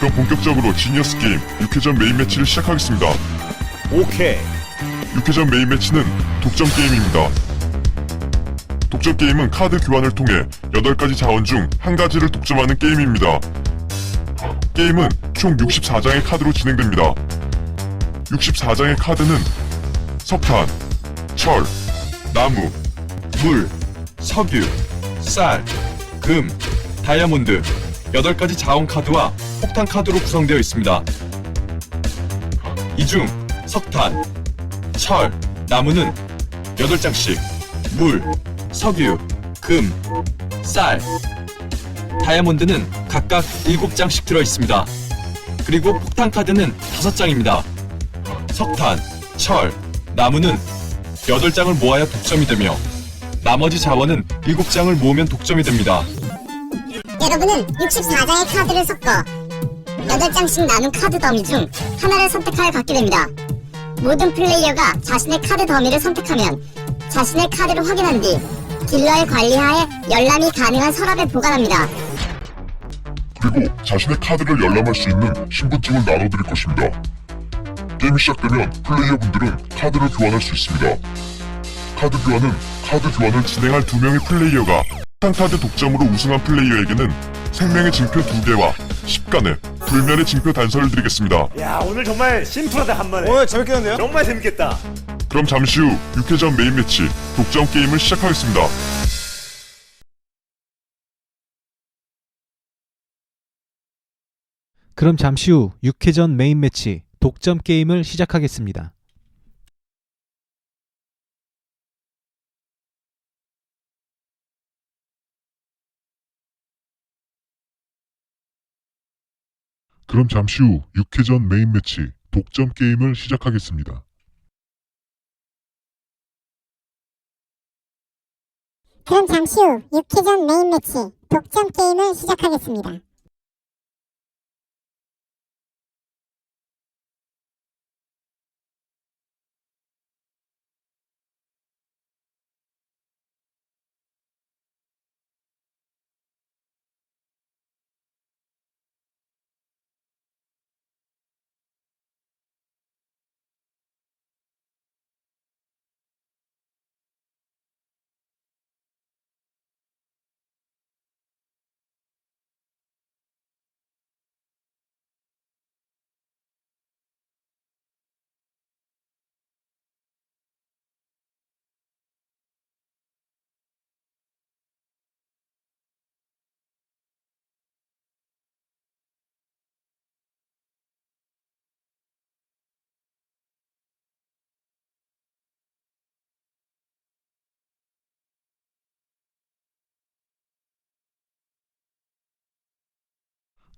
그럼 본격적으로 지니어스 게임 6회전 메인 매치를 시작하겠습니다. 오케이. 6회전 메인 매치는 독점 게임입니다. 독점 게임은 카드 교환을 통해 8가지 자원 중 한 가지를 독점하는 게임입니다. 게임은 총 64장의 카드로 진행됩니다. 64장의 카드는 석탄, 철, 나무, 물, 석유, 쌀, 금, 다이아몬드 8가지 자원 카드와 폭탄 카드로 구성되어 있습니다. 이 중 석탄, 철, 나무는 8장씩, 물, 석유, 금, 쌀, 다이아몬드는 각각 7장씩 들어있습니다. 그리고 폭탄 카드는 5장입니다. 석탄, 철, 나무는 8장을 모아야 독점이 되며 나머지 자원은 7장을 모으면 독점이 됩니다. 여러분은 64장의 카드를 섞어 8장씩 나눈 카드 더미 중 하나를 선택하여 갖게 됩니다. 모든 플레이어가 자신의 카드 더미를 선택하면 자신의 카드를 확인한 뒤 딜러의 관리하에 열람이 가능한 서랍에 보관합니다. 그리고 자신의 카드를 열람할 수 있는 신분증을 나눠드릴 것입니다. 게임이 시작되면 플레이어분들은 카드를 교환할 수 있습니다. 카드 교환을 진행할 2명의 플레이어가 폭탄 카드 독점으로 우승한 플레이어에게는 생명의 징표 2개와 10간의 불멸의 징표 단서를 드리겠습니다. 야, 오늘 정말 심플하다 한번에. 오늘 재밌겠는데요? 정말 재밌겠다. 그럼 잠시 후 6회전 메인 매치 독점 게임을 시작하겠습니다. 그럼 잠시 후 6회전 메인 매치 독점 게임을 시작하겠습니다. 그럼 잠시 후 6회전 메인 매치 독점 게임을 시작하겠습니다. 그럼 잠시 후 6회전 메인 매치 독점 게임을 시작하겠습니다.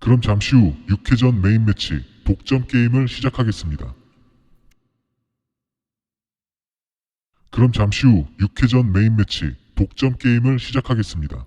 그럼 잠시 후 6회전 메인 매치 독점 게임을 시작하겠습니다. 그럼 잠시 후 6회전 메인 매치 독점 게임을 시작하겠습니다.